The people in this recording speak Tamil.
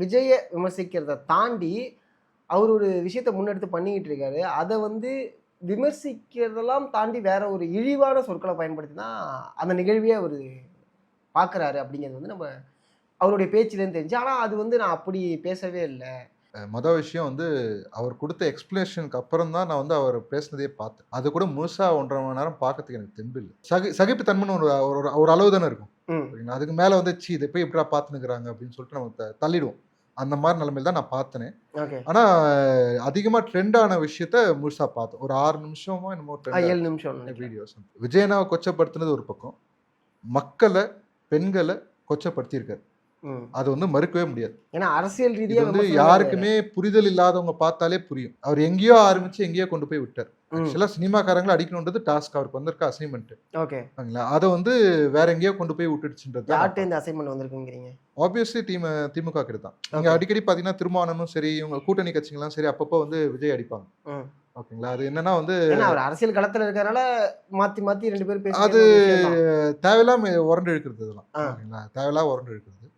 விஜய விமர்சிக்கிறத தாண்டி அவர் ஒரு விஷயத்த முன்னெடுத்து பண்ணிக்கிட்டு இருக்காரு. அதை வந்து விமர்சிக்கிறதெல்லாம் தாண்டி வேற ஒரு இழிவான சொற்களை பயன்படுத்தி தான் அந்த நிகழ்வையே அவர் பார்க்குறாரு அப்படிங்கிறது வந்து நம்ம அவருடைய பேச்சிலேருந்து தெரிஞ்சு. ஆனால் அது வந்து நான் அப்படி பேசவே இல்லை. மொதல் விஷயம் வந்து அவர் கொடுத்த எக்ஸ்பிளேஷனுக்கு அப்புறம் தான் நான் வந்து அவர் பேசினதே பார்த்தேன். அது கூட முழுசா 1.5 மணி நேரம் பார்க்கறதுக்கு எனக்கு தெம்பு இல்லை. சகிப்புத்தன்மைன்னு ஒரு அளவு தானே இருக்கும். சரிங்களா? அதுக்கு மேலே வந்து இதை போய் எப்படா பார்த்துனுக்குறாங்க அப்படின்னு சொல்லிட்டு நம்ம தள்ளிடுவோம். அந்த மாதிரி நிலைமையில தான் நான் பார்த்தேனே. ஆனால் அதிகமாக ட்ரெண்டான விஷயத்த முழுசா பார்த்தேன். ஒரு 6 நிமிஷமோ என்னமோ 7 நிமிஷம் வீடியோஸ். விஜயனாவை கொச்சப்படுத்தினது ஒரு பக்கம், மக்களை பெண்களை கொச்சப்படுத்தியிருக்காரு. அது வந்து மறுக்கவே முடியாது. ஏன்னா அரசியல் ரீதியா வந்து யாருக்குமே புரிதல் இல்லாதவங்க பார்த்தாலே புரியும். அவர் எங்கேயோ ஆரம்பிச்சு எங்கேயோ கொண்டு போய் விட்டார். ஆக்சுவலா சினிமாக்காரங்களை அடிக்கணும்ன்றது டாஸ்க், அவருக்கு வந்திருக்க அசைன்மெண்ட். ஓகேங்களா? அதை வந்து வேற எங்கேயோ கொண்டு போய் விட்டுடுச்சுன்றது. யார்கிட்ட இந்த அசைன்மெண்ட் வந்திருக்குங்கிறீங்க? ஆப்வியஸ்லி திமுக கிட்ட தான். நீங்க அடிக்கடி பாத்தீங்கன்னா திருமாவளவனும் சரி, இவங்க கூட்டணி கட்சிகளும் சரி, அப்பப்போ வந்து விஜய் அடிப்பாங்க. ஓகேங்களா? அது என்னன்னா வந்து அரசியல் களத்துல இருக்கறனால மாத்தி மாத்தி 2 பேரும் பேசி அது தேவையில்லாம உரண்டு இழுக்கிறது. இதெல்லாம் ஓகேங்களா? தேவையில்லாம உரண்டு இழுக்கிறது.